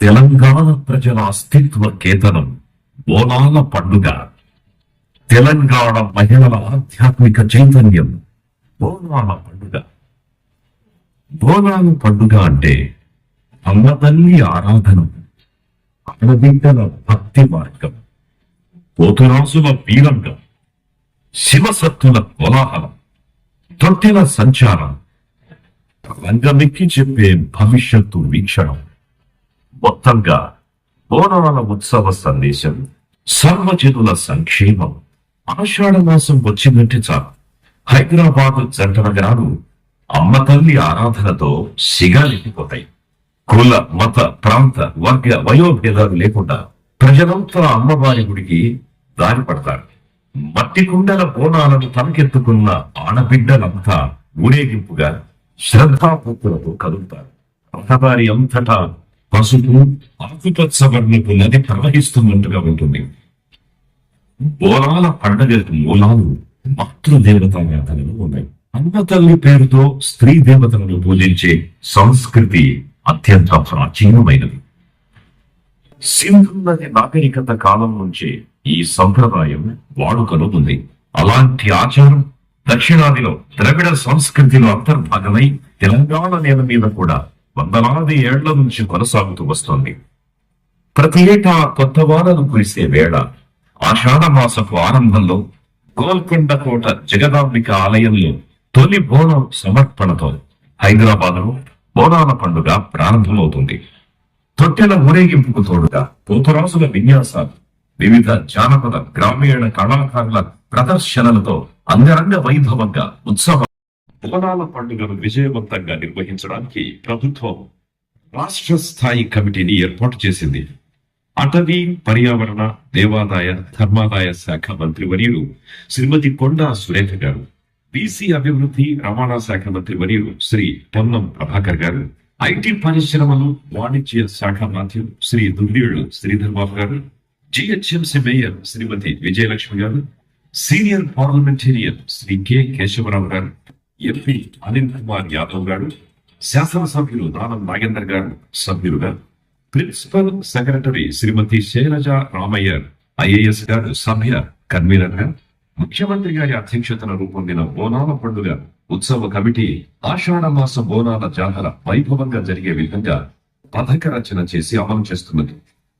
తెలంగాణ ప్రజల అస్తిత్వ కేతనం బోనాల పండుగ. తెలంగాణ మహిళల ఆధ్యాత్మిక చైతన్యం బోనాల పండుగ. బోనాల పండుగ అంటే అమ్మతల్లి ఆరాధన, ఆడబిడ్డల భక్తి మార్గం, పోతురాజుల వీరంగం, శివసత్తుల కోలాహలం, తొట్టెల సంచారం, రంగమెక్కి చెప్పే భవిష్యత్తు వీక్షణం. మొత్తంగా బోనాల ఉత్సవ సందేశం సర్వజనుల సంక్షేమం. ఆషాఢ మాసం వచ్చిందంటే చాలు హైదరాబాద్ జంట నగరాలు అమ్మ తల్లి ఆరాధనతో సిగాలిపోతాయి. కుల, మత, ప్రాంత, వర్గ, వయోభేదాలు లేకుండా ప్రజలంతా అమ్మవారి గుడికి దారి పడతారు. మట్టి కుండల బోనాలను తలకెత్తుకున్న ఆడబిడ్డలంతా ఊరేగింపుగా శ్రద్ధాభక్తులతో కదులుతారు. రహదారి అంతటా పసుపు, ఆకుపచ్చ వర్ణపు నది ప్రవహిస్తున్నట్టుగా ఉంటుంది. బోనాల పండుగ మూలాలు మాతృదేవతాయాతనలు ఉన్నాయి. అమ్మ తల్లి పేరుతో స్త్రీ దేవతలను పూజించే సంస్కృతి అత్యంత ప్రాచీనమైనది. సింధు నది నాగరికత కాలం నుంచే ఈ సంప్రదాయం వాడుకలో ఉంది. అలాంటి ఆచారం దక్షిణాదిలో ద్రవిడ సంస్కృతిలో అంతర్భాగమై తెలంగాణ నేల మీద కూడా వందలాది ఏళ్ల నుంచి కొనసాగుతూ వస్తోంది. ప్రతి ఏటా కొత్త వానలు కురిసే వేళ ఆషాఢ మాసపు ఆరంభంలో గోల్కొండ కోట జగదాంబిక ఆలయంలో తొలి బోనం సమర్పణతో హైదరాబాద్లో బోనాల పండుగ ప్రారంభమవుతుంది. తొట్టెల ఊరేగింపుకు తోడుగా పోతురాజుల విన్యాసాలు, వివిధ జానపద గ్రామీణ కళాకారుల ప్రదర్శనలతో అంగరంగ వైభవంగా ఉత్సవం. బోనాల పండుగను విజయవంతంగా నిర్వహించడానికి ప్రభుత్వం రాష్ట్ర స్థాయి కమిటీని ఏర్పాటు చేసింది. అటవీ, పర్యావరణ, దేవాదాయ, ధర్మాదాయ శాఖ మంత్రివర్యులు శ్రీమతి కొండా సురేఖ గారు, బీసీ అభివృద్ధి, రవాణా శాఖ మంత్రివర్యులు శ్రీ పొన్నం ప్రభాకర్ గారు, ఐటీ పరిశ్రమలు, వాణిజ్య శాఖ మంత్రులు శ్రీ దుర్వ్యూళ్లు శ్రీధర్బాబు గారు, GHMC mayor Shrimati Vijayalakshmi garu, senior parliamentarian Shri K Keshava Rao garu, MP Anil Kumar Yadav గారు, శాసనసభ్యులు దానం నాగేందర్ గారు సభ్యులుగా, ప్రిన్సిపల్ సెక్రటరీ శ్రీమతి శైలజ రామయ్యర్ ఐఏఎస్ గారు సభ్య కన్వీనర్ గా, ముఖ్యమంత్రి గారి అధ్యక్షతన రూపొందిన బోనాల పండుగ ఉత్సవ కమిటీ ఆషాఢ మాస బోనాల జాతర వైభవంగా జరిగే విధంగా పథక రచన చేసి అమలు చేస్తున్నది.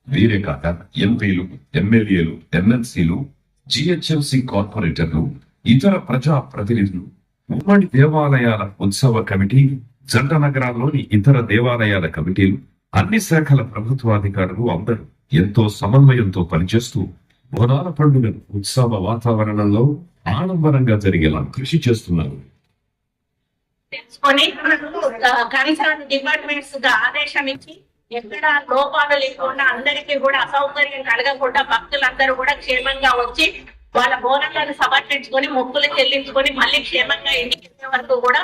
వీరే కాక ఎంపీలు, ఎమ్మెల్యేలు, ఎమ్మెల్సీలు, జిహెచ్ఎంసీ కార్పొరేటర్లు, ఇతర ప్రజా ప్రతినిధులు, ఉమ్మడి దేవాలయాల ఉత్సవ కమిటీ, జంట నగరాల్లోని ఇతర దేవాలయాల కమిటీలు, అన్ని శాఖల ప్రభుత్వాధికారులు అందరూ ఎంతో సమన్వయంతో పనిచేస్తూ బోనాల పండుగ ఉత్సవ వాతావరణంలో ఆడంబరంగా జరిగేలా కృషి చేస్తున్నారు. తెలుసుకొని కనీసం డిపార్ట్మెంట్స్ ఆదేశం ఇచ్చి ఎక్కడ లోపాలు లేకుండా అందరికీ కూడా అసౌకర్యం కలగకుండా భక్తులందరూ కూడా క్షేమంగా వచ్చి వాళ్ళ బోనాలను సమర్పించుకొని మొక్కులు చెల్లించుకొని మళ్ళీ క్షేమంగా ఇంటికి వరకు కూడా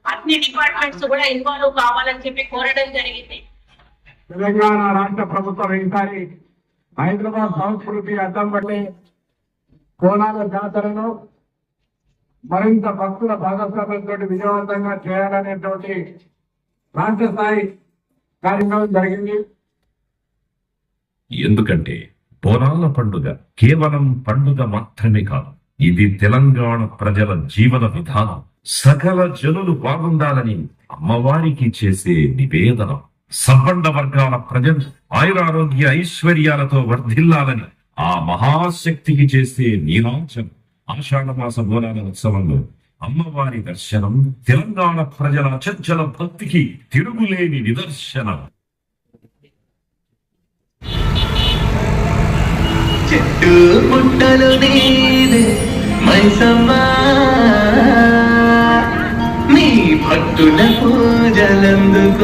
అన్ని డిపార్ట్మెంట్స్ కూడా ఇన్వాల్వ్ కావాలని చెప్పి కోరడం జరిగింది. తెలంగాణ రాష్ట్ర ప్రభుత్వం ఈసారి హైదరాబాద్ సంస్కృతి అద్దం పట్టి బోనాల జాతరను మరింత భక్తుల భాగస్వామ్యంతో విజయవంతంగా చేయాలనేటువంటి రాష్ట్ర స్థాయి కార్యక్రమం జరిగింది. ఎందుకంటే బోనాల పండుగ కేవలం పండుగ మాత్రమే కాదు, ఇది తెలంగాణ ప్రజల జీవన విధానం. సకల జనులు బాగుండాలని అమ్మవారికి చేసే నివేదనం. సంపన్న వర్గాల ప్రజలు ఆయురారోగ్య ఐశ్వర్యాలతో వర్ధిల్లాలని ఆ మహాశక్తికి చేసే నీలాంచం. ఆషాఢ మాస బోనాల ఉత్సవంలో అమ్మవారి దర్శనం తెలంగాణ ప్రజల అచంచల భక్తికి తిరుగులేని నిదర్శనం. చెట్టు పుట్టలు నీదే మైసమ్మా, నీ భక్తుల పూజలందుకోవమ్మా,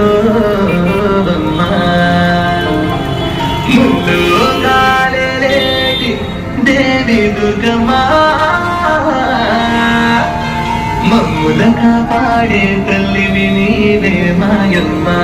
ముందు కాలేటి దేవి దుర్గమ్మా, మమ్ముల కాపాడే తల్లివి నీవే మాయమ్మా.